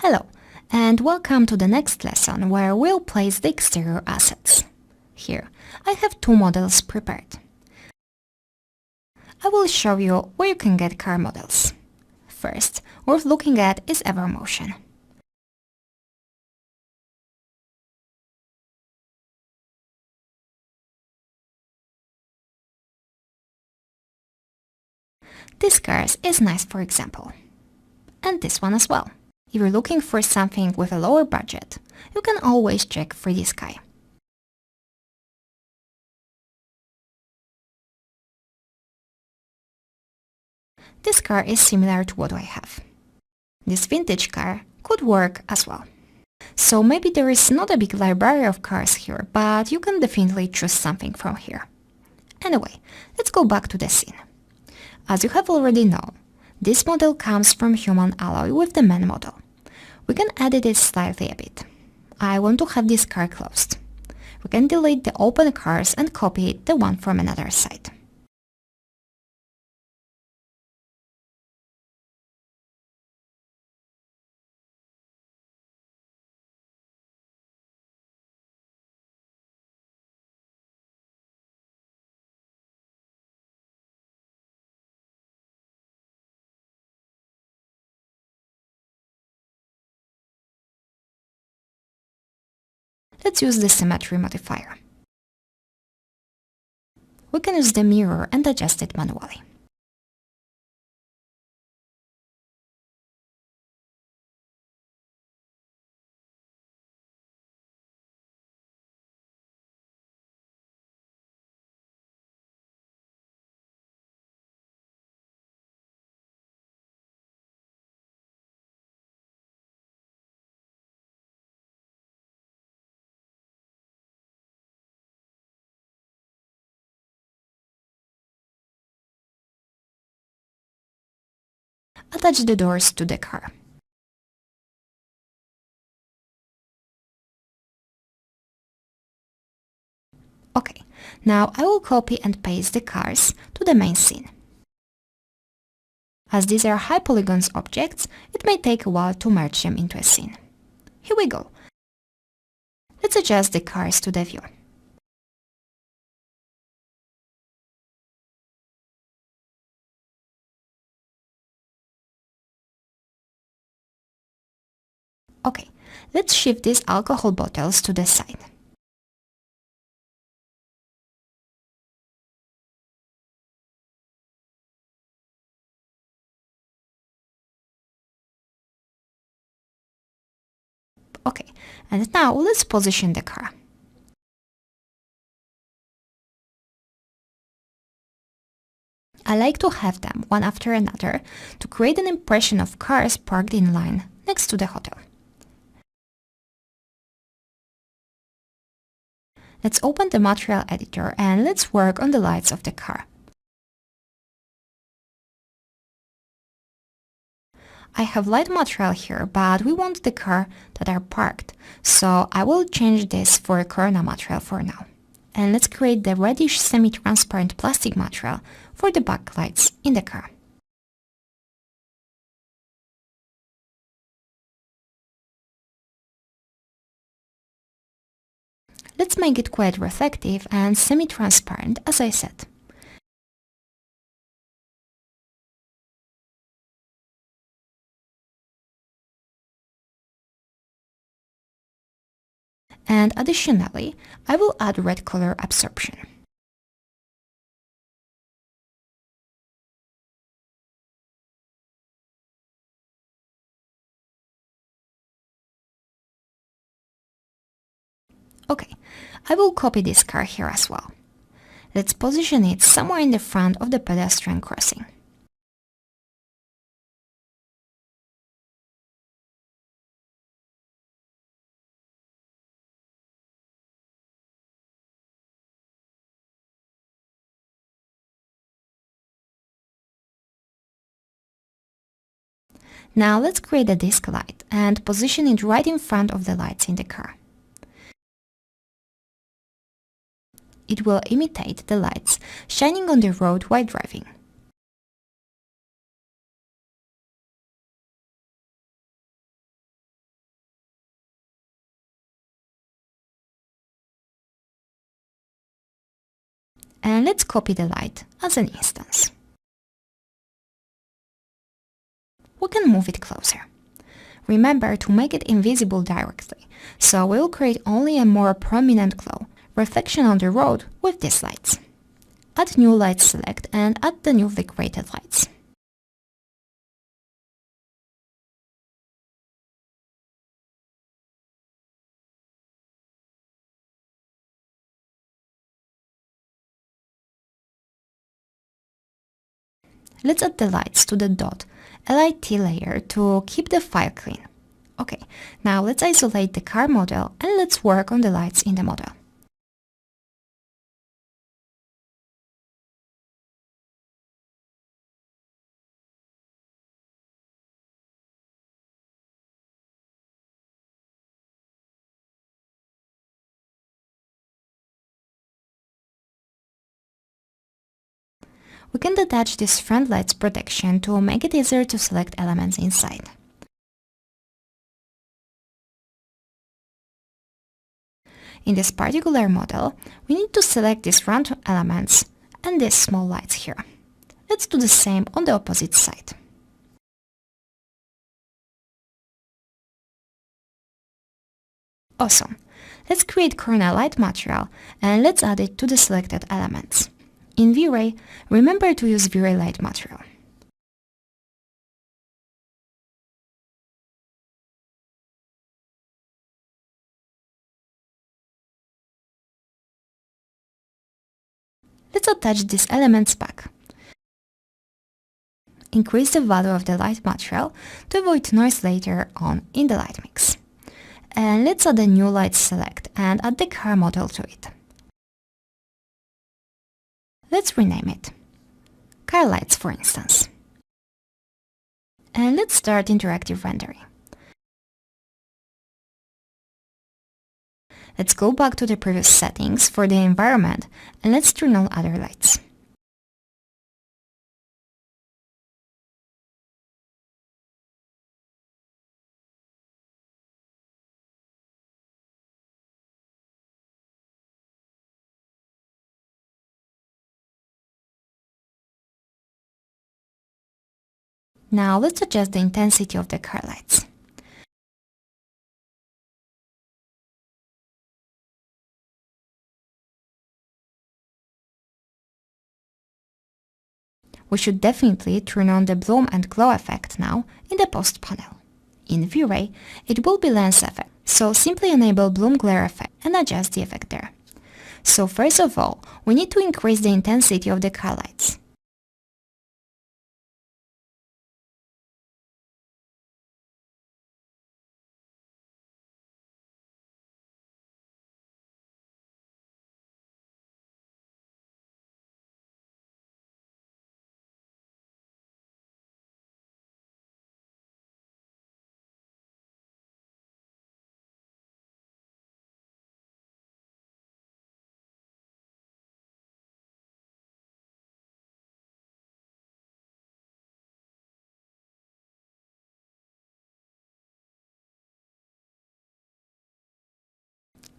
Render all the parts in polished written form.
Hello, and welcome to the next lesson where we'll place the exterior assets. Here, I have two models prepared. I will show you where you can get car models. First, worth looking at is Evermotion. This car is nice, for example. And this one as well. If you're looking for something with a lower budget, you can always check 3D Sky. This car is similar to what I have. This vintage car could work as well. So maybe there is not a big library of cars here, but you can definitely choose something from here. Anyway, let's go back to the scene. As you have already known, this model comes from human alloy with the main model. We can edit it slightly a bit. I want to have this car closed. We can delete the open cars and copy the one from another side. Let's use the symmetry modifier. We can use the mirror and adjust it manually. Attach the doors to the car. Okay, now I will copy and paste the cars to the main scene. As these are high polygons objects, it may take a while to merge them into a scene. Here we go. Let's adjust the cars to the view. Okay, let's shift these alcohol bottles to the side. Okay, and now let's position the car. I like to have them one after another to create an impression of cars parked in line next to the hotel. Let's open the material editor and let's work on the lights of the car. I have light material here, but we want the car that are parked, so I will change this for a Corona material for now. And let's create the reddish semi-transparent plastic material for the backlights in the car. Let's make it quite reflective and semi-transparent, as I said. And additionally, I will add red color absorption. Okay, I will copy this car here as well. Let's position it somewhere in the front of the pedestrian crossing. Now let's create a disc light and position it right in front of the lights in the car. It will imitate the lights shining on the road while driving. And let's copy the light as an instance. We can move it closer. Remember to make it invisible directly, so we'll create only a more prominent glow, reflection on the road with these lights. Add new light select and add the newly created lights. Let's add the lights to the .lit layer to keep the file clean. Okay, now let's isolate the car model and let's work on the lights in the model. We can detach this front lights protection to make it easier to select elements inside. In this particular model, we need to select these round elements and these small lights here. Let's do the same on the opposite side. Awesome! Let's create Corona light material and let's add it to the selected elements. In V-Ray, remember to use V-Ray light material. Let's attach these elements back. Increase the value of the light material to avoid noise later on in the light mix. And let's add a new light select and add the car model to it. Let's rename it Car Lights, for instance. And let's start interactive rendering. Let's go back to the previous settings for the environment and let's turn on other lights. Now let's adjust the intensity of the car lights. We should definitely turn on the bloom and glow effect now in the post panel. In V-Ray, it will be lens effect, so simply enable bloom glare effect and adjust the effect there. So first of all, we need to increase the intensity of the car lights.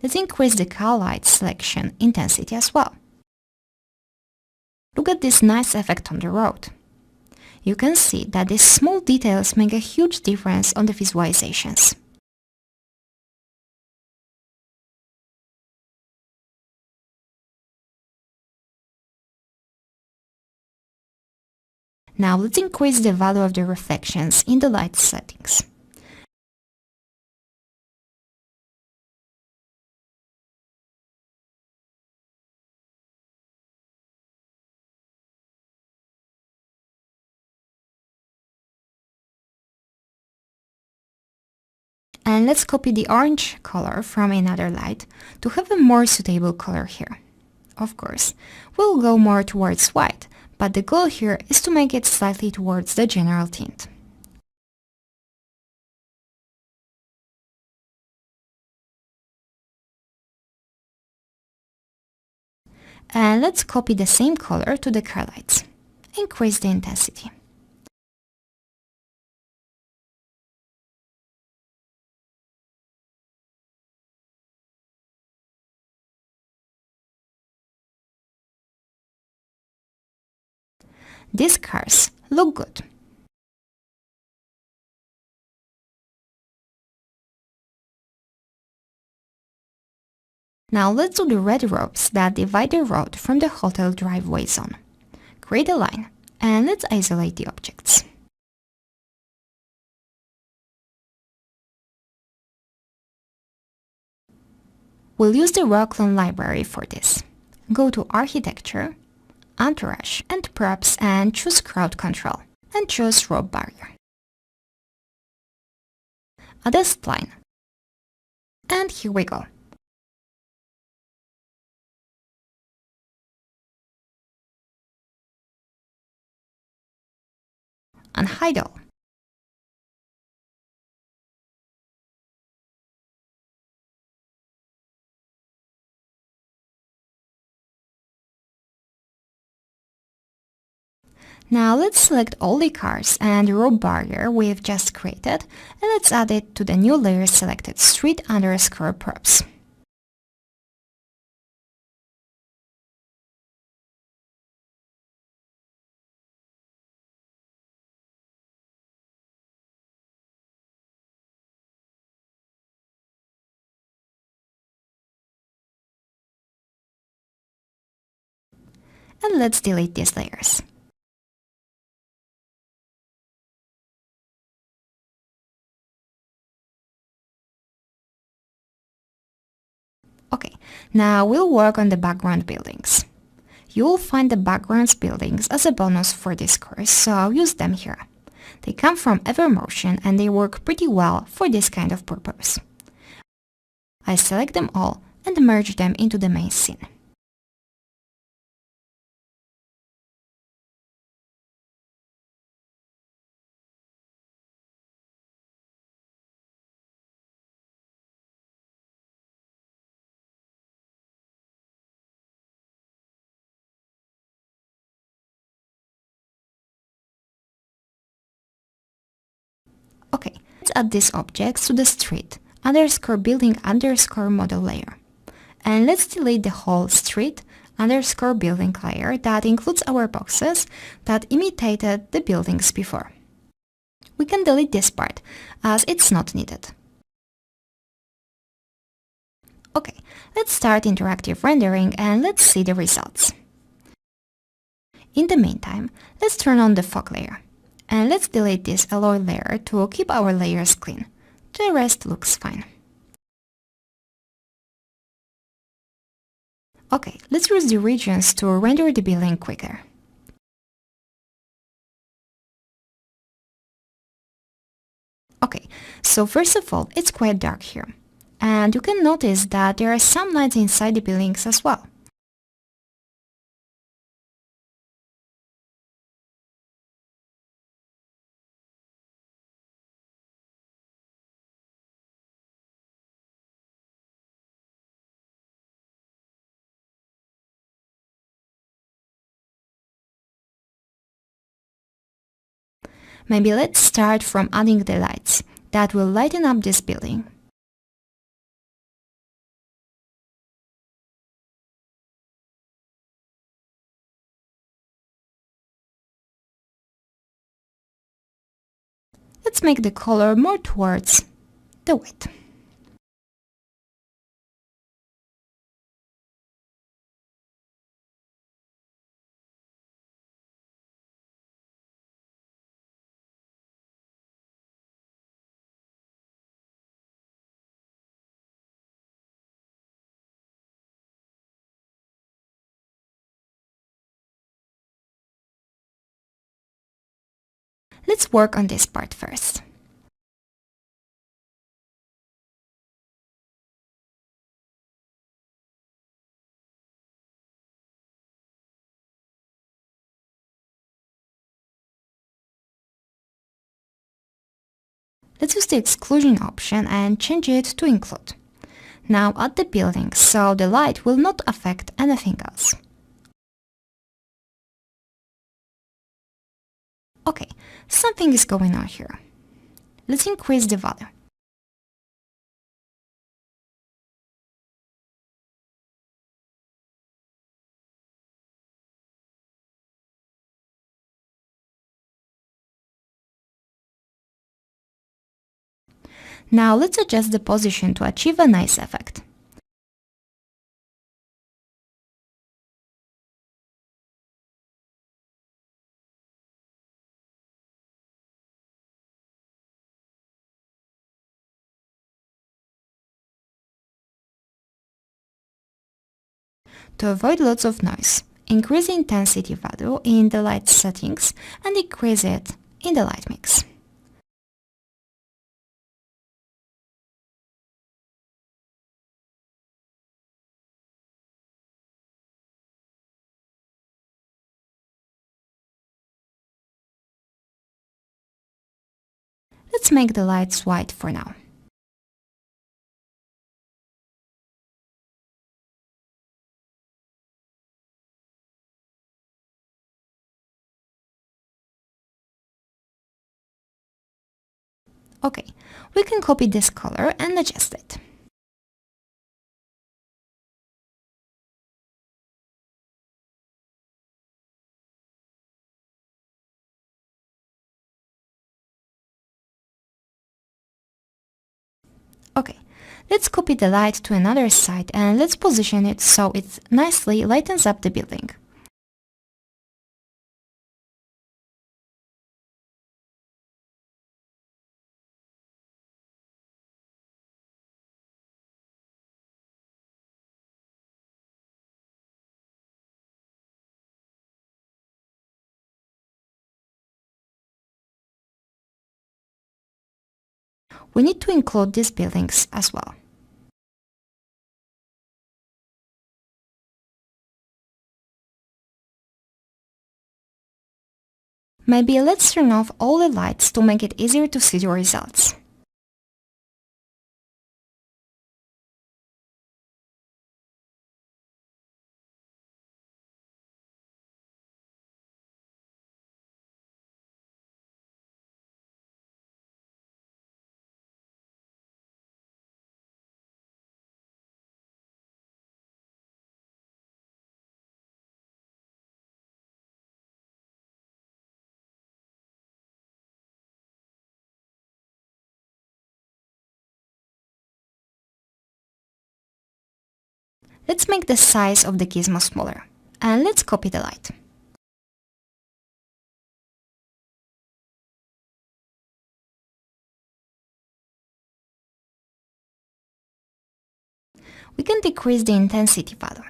Let's increase the car light selection intensity as well. Look at this nice effect on the road. You can see that these small details make a huge difference on the visualizations. Now let's increase the value of the reflections in the light settings. And let's copy the orange color from another light to have a more suitable color here. Of course, we'll go more towards white, but the goal here is to make it slightly towards the general tint. And let's copy the same color to the car lights. Increase the intensity. These cars look good. Now let's do the red ropes that divide the road from the hotel driveway zone. Create a line, and let's isolate the objects. We'll use the Rockland library for this. Go to Architecture, Entourage, and Props and choose Crowd Control, and choose Rope Barrier. Add a spline. And here we go. Unhide all. Now let's select all the cars and rope barrier we've just created, and let's add it to the new layer selected street underscore props. And let's delete these layers. Okay, now we'll work on the background buildings. You will find the backgrounds buildings as a bonus for this course, so I'll use them here. They come from Evermotion and they work pretty well for this kind of purpose. I select them all and merge them into the main scene. Okay, let's add these objects to the street underscore building underscore model layer. And let's delete the whole street underscore building layer that includes our boxes that imitated the buildings before. We can delete this part as it's not needed. Okay, let's start interactive rendering and let's see the results. In the meantime, let's turn on the fog layer. And let's delete this alloy layer to keep our layers clean. The rest looks fine. Okay, let's use the regions to render the building quicker. Okay, so first of all, it's quite dark here. And you can notice that there are some lights inside the buildings as well. Maybe let's start from adding the lights that will lighten up this building. Let's make the color more towards the white. Let's work on this part first. Let's use the exclusion option and change it to include. Now add the building so the light will not affect anything else. Okay, something is going on here. Let's increase the value. Now let's adjust the position to achieve a nice effect. To avoid lots of noise, increase the intensity value in the light settings and decrease it in the light mix. Let's make the lights white for now. Okay, we can copy this color and adjust it. Okay, let's copy the light to another side and let's position it so it nicely lightens up the building. We need to include these buildings as well. Maybe let's turn off all the lights to make it easier to see the results. Let's make the size of the gizmo smaller, and let's copy the light. We can decrease the intensity value.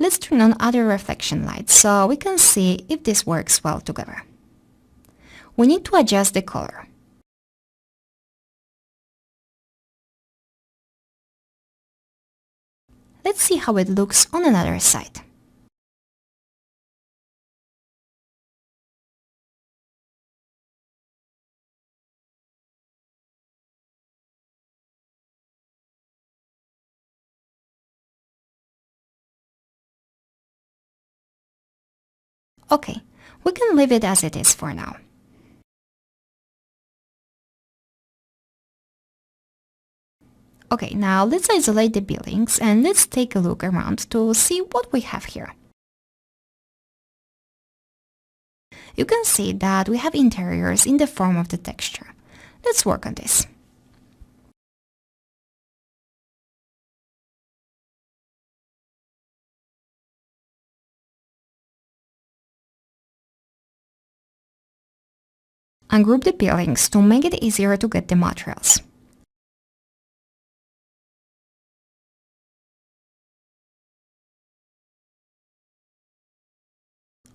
Let's turn on other reflection lights so we can see if this works well together. We need to adjust the color. Let's see how it looks on another side. Okay, we can leave it as it is for now. Okay, now let's isolate the buildings and let's take a look around to see what we have here. You can see that we have interiors in the form of the texture. Let's work on this. Ungroup the buildings to make it easier to get the materials.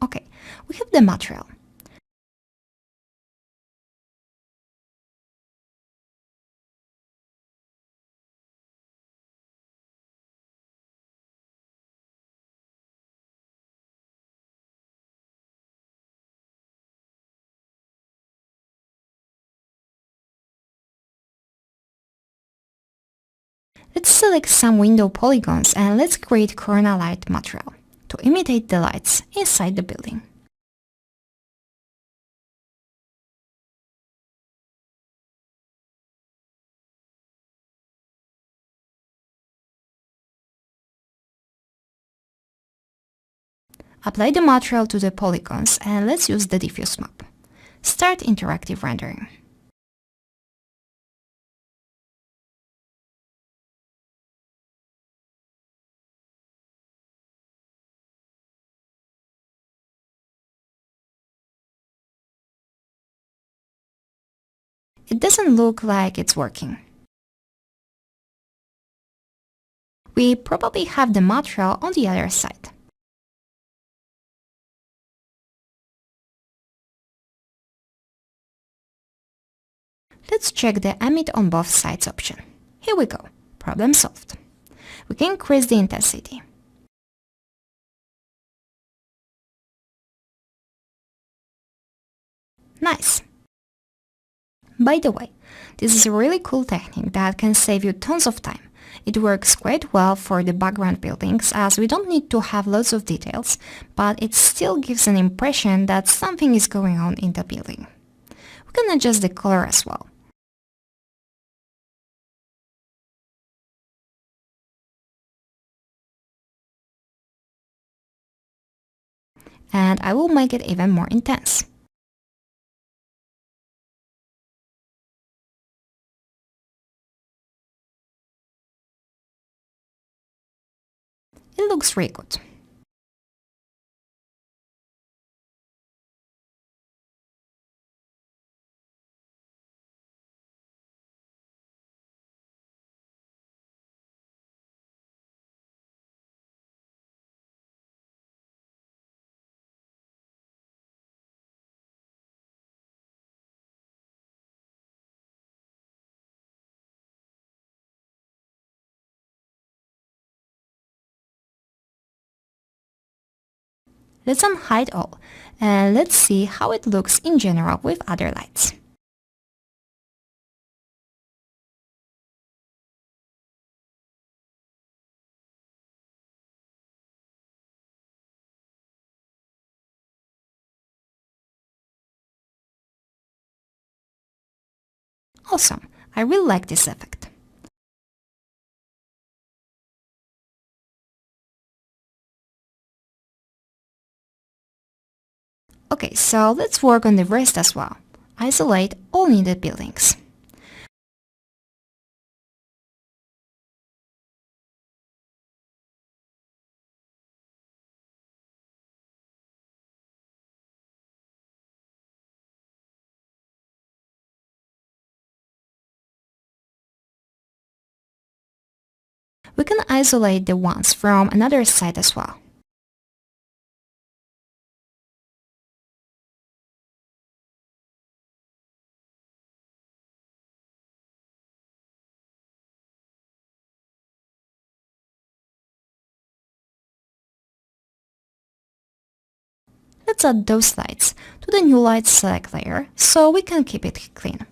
Okay, we have the material. Let's select some window polygons and let's create Corona light material to imitate the lights inside the building. Apply the material to the polygons and let's use the diffuse map. Start interactive rendering. It doesn't look like it's working. We probably have the material on the other side. Let's check the emit on both sides option. Here we go. Problem solved. We can increase the intensity. Nice. By the way, this is a really cool technique that can save you tons of time. It works quite well for the background buildings as we don't need to have lots of details, but it still gives an impression that something is going on in the building. We can adjust the color as well. And I will make it even more intense. It looks really good. Let's unhide all and let's see how it looks in general with other lights. Awesome, I really like this effect. Okay, so let's work on the rest as well. Isolate all needed buildings. We can isolate the ones from another side as well. Let's add those lights to the new light select layer so we can keep it clean.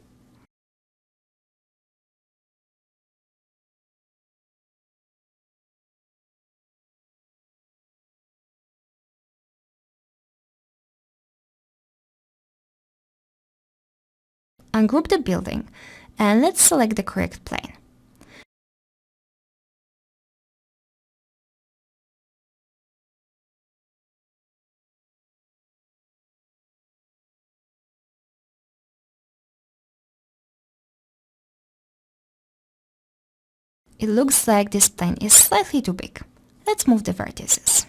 Ungroup the building and let's select the correct plane. It looks like this plane is slightly too big. Let's move the vertices.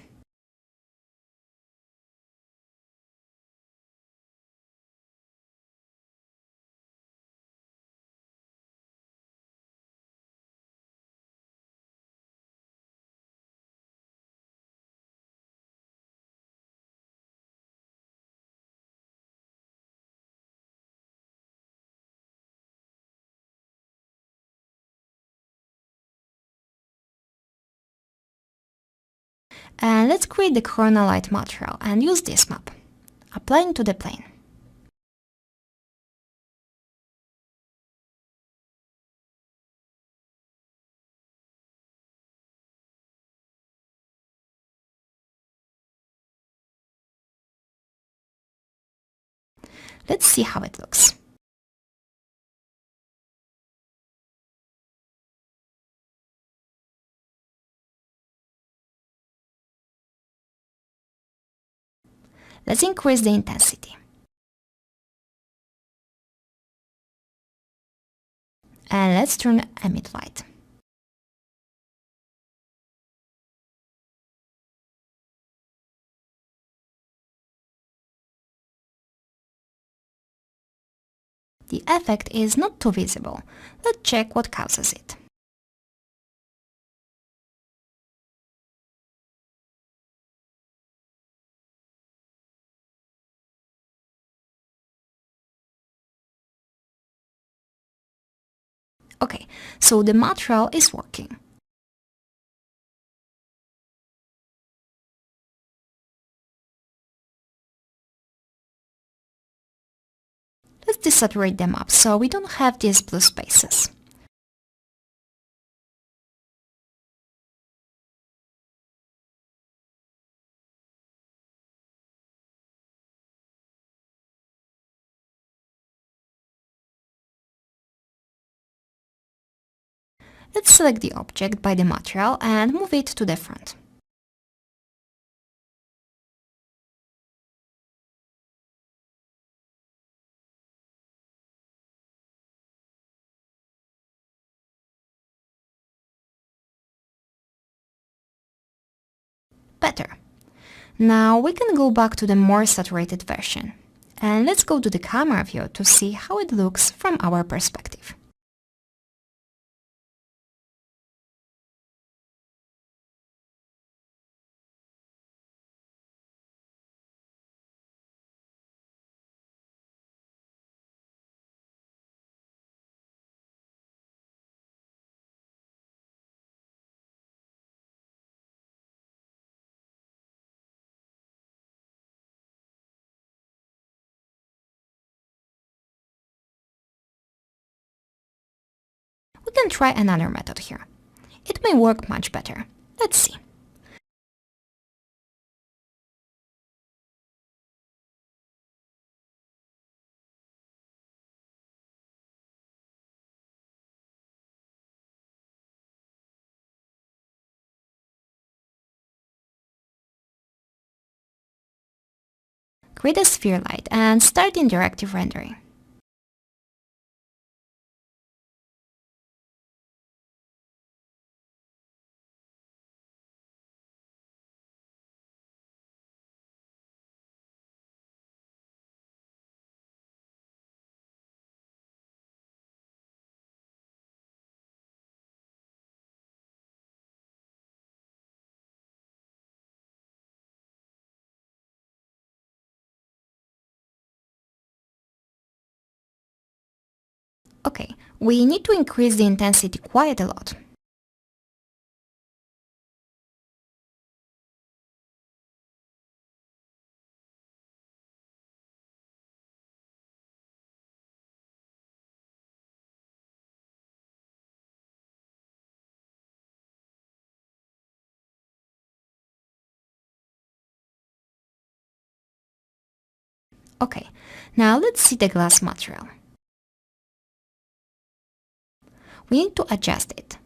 And let's create the Corona Light material and use this map. Applying to the plane. Let's see how it looks. Let's increase the intensity. And let's turn emit light. The effect is not too visible. Let's check what causes it. Okay, so the material is working. Let's desaturate them up so we don't have these blue spaces. Let's select the object by the material and move it to the front. Better. Now we can go back to the more saturated version. And let's go to the camera view to see how it looks from our perspective. We can try another method here. It may work much better. Let's see. Create a sphere light and start interactive rendering. Okay, we need to increase the intensity quite a lot. Okay, now let's see the glass material. We need to adjust it.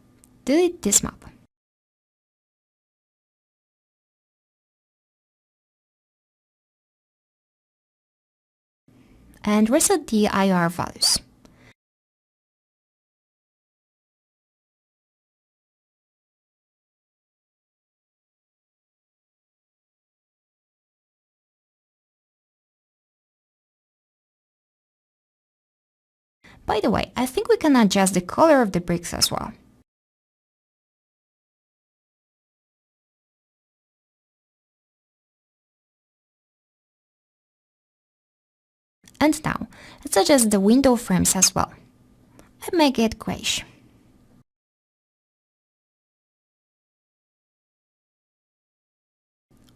Delete this map. And reset the IR values. By the way, I think we can adjust the color of the bricks as well. And now, let's adjust the window frames as well. I make it grayish.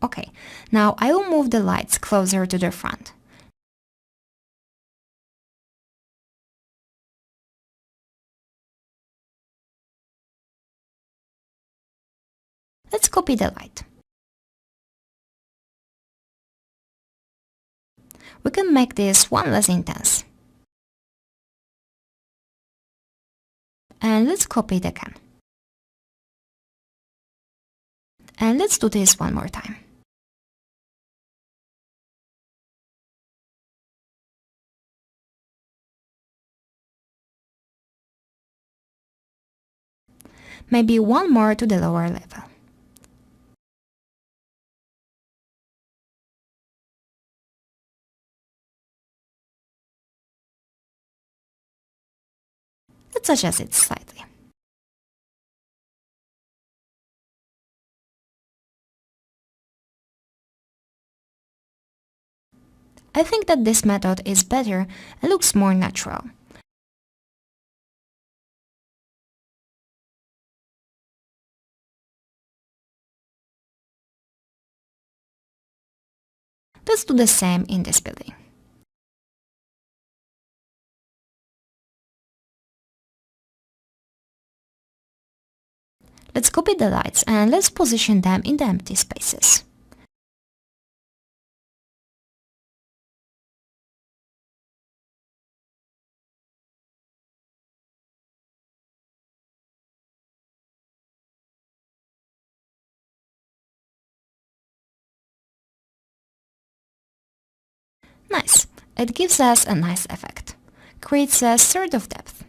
Okay, now I will move the lights closer to the front. Let's copy the light. We can make this one less intense. And let's copy the can. And let's do this one more time. maybe one more to the lower level. Let's adjust it slightly. I think that this method is better and looks more natural. Let's do the same in this building. Let's copy the lights and let's position them in the empty spaces. Nice. It gives us a nice effect. Creates a sort of depth.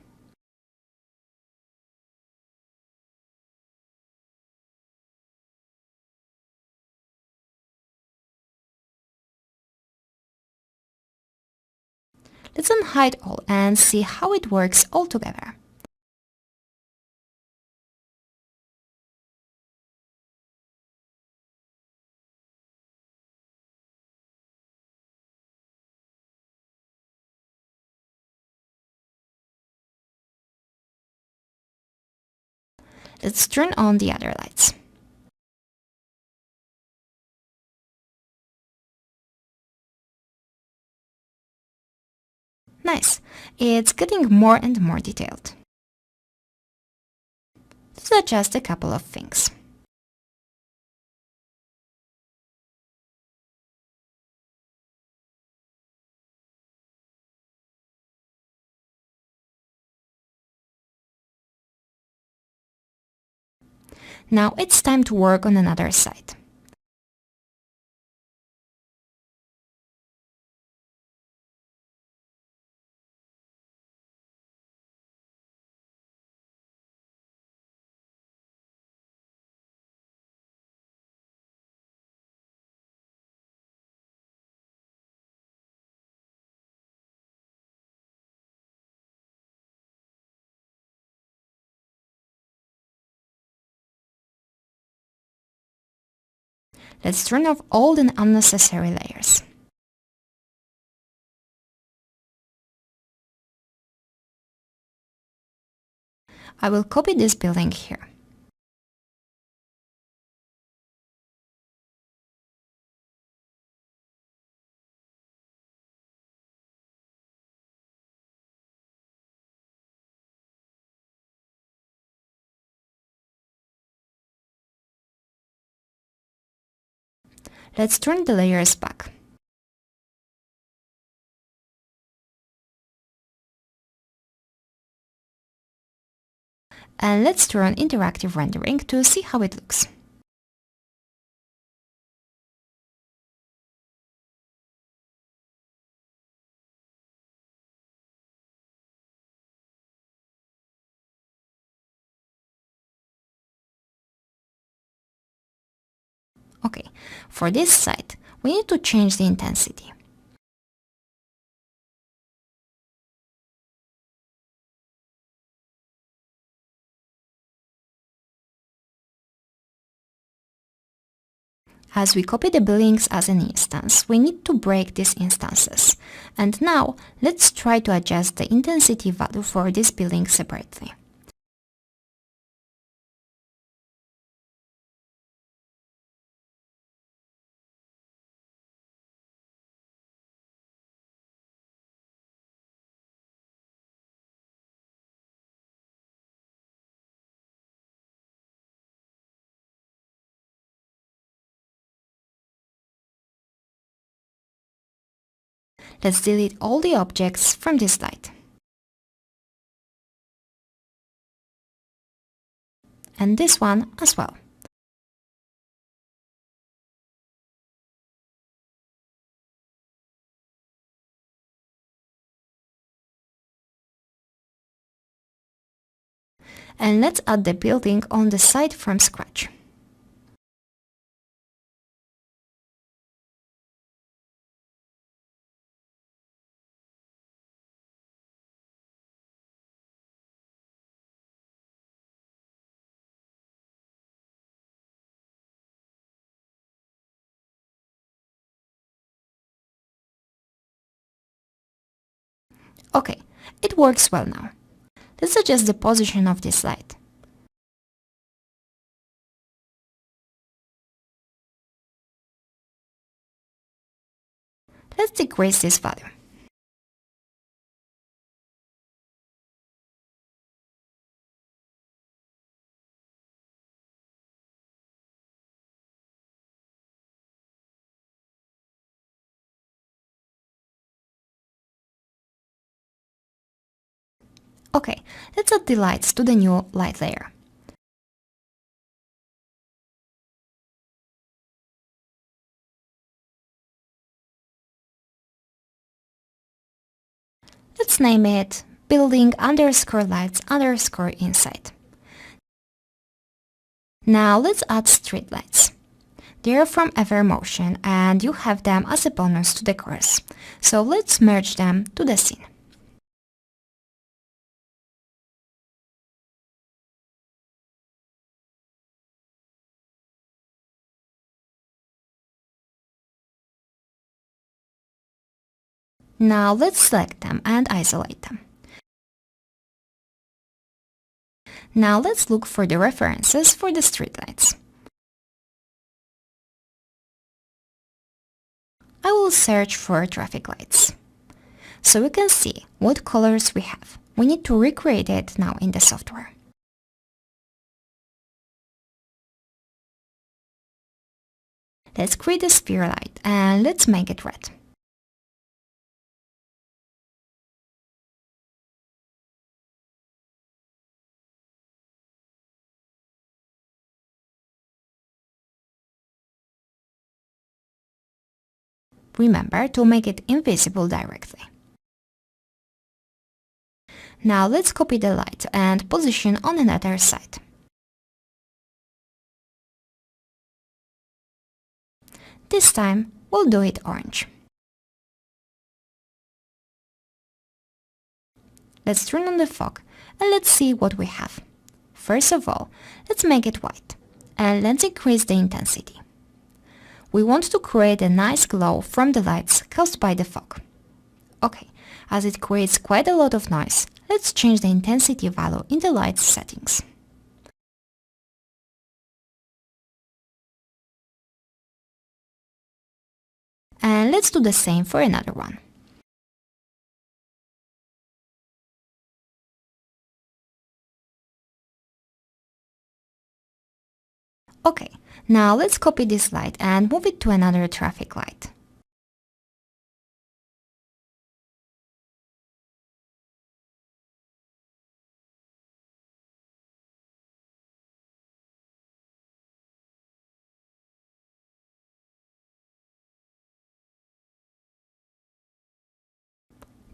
Let's unhide all and see how it works all together. Let's turn on the other lights. Nice. It's getting more and more detailed. Let's adjust a couple of things. Now it's time to work on another side. Let's turn off all the unnecessary layers. I will copy this building here. Let's turn the layers back. And let's turn interactive rendering to see how it looks. Okay, for this side, we need to change the intensity. As we copy the buildings as an instance, we need to break these instances. And now, let's try to adjust the intensity value for this building separately. Let's delete all the objects from this slide. And this one as well. And let's add the building on the side from scratch. Okay, it works well now. Let's adjust the position of this light. Let's decrease this value. Okay, let's add the lights to the new light layer. Let's name it building underscore lights underscore inside. Now let's add street lights. They are from Evermotion and you have them as a bonus to the course. So let's merge them to the scene. Now let's select them and isolate them. Now let's look for the references for the streetlights. I will search for traffic lights. So we can see what colors we have. We need to recreate it now in the software. Let's create a sphere light and let's make it red. Remember to make it invisible directly. Now let's copy the light and position on another side. This time we'll do it orange. Let's turn on the fog and let's see what we have. First of all, let's make it white and let's increase the intensity. We want to create a nice glow from the lights caused by the fog. Okay, as it creates quite a lot of noise, let's change the intensity value in the lights settings. And let's do the same for another one. Okay, now let's copy this light and move it to another traffic light.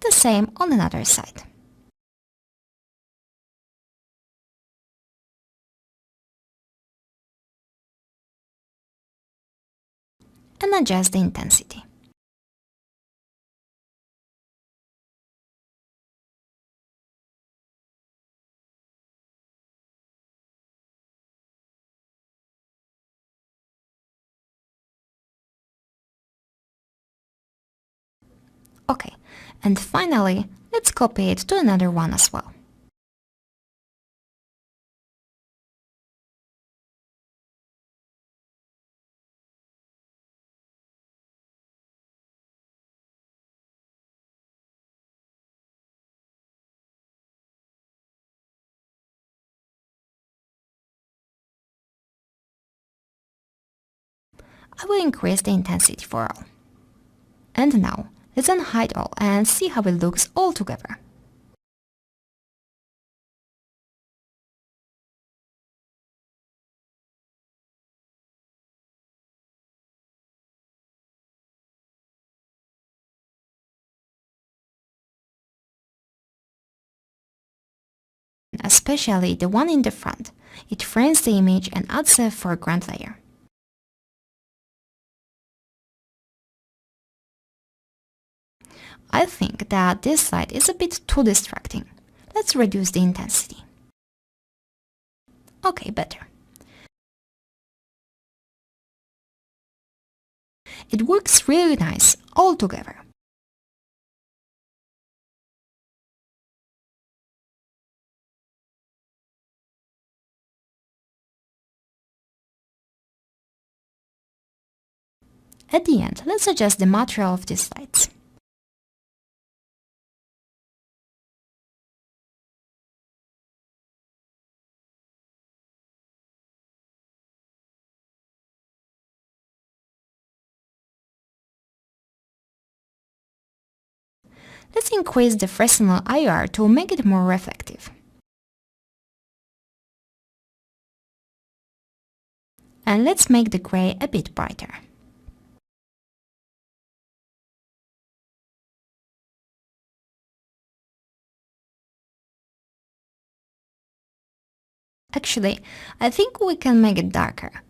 The same on another side. And adjust the intensity. Okay, and finally, let's copy it to another one as well. I will increase the intensity for all. And now, let's unhide all and see how it looks all together. especially the one in the front. It frames the image and adds a foreground layer. I think that this light is a bit too distracting. Let's reduce the intensity. Okay, better. It works really nice all together. At the end, let's adjust the material of these lights. Let's increase the Fresnel IR to make it more reflective. And let's make the gray a bit brighter. Actually, I think we can make it darker.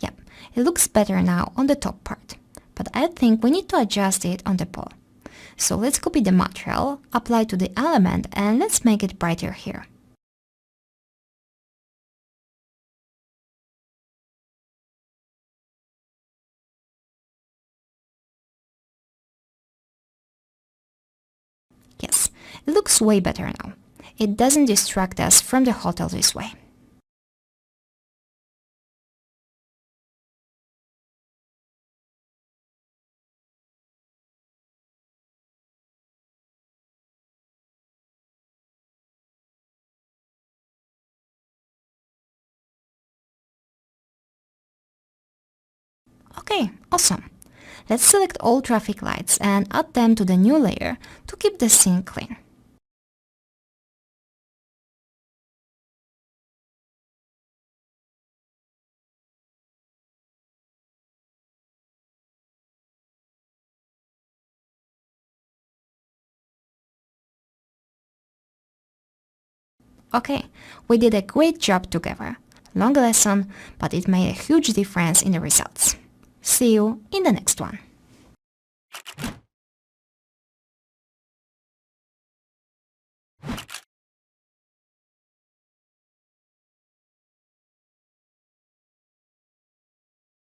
Yep, it looks better now on the top part, but I think we need to adjust it on the pole. So let's copy the material, apply to the element, and let's make it brighter here. Yes, it looks way better now. It doesn't distract us from the hotel this way. Okay, awesome. Let's select all traffic lights and add them to the new layer to keep the scene clean. Okay, we did a great job together. Long lesson, but it made a huge difference in the results. See you in the next one.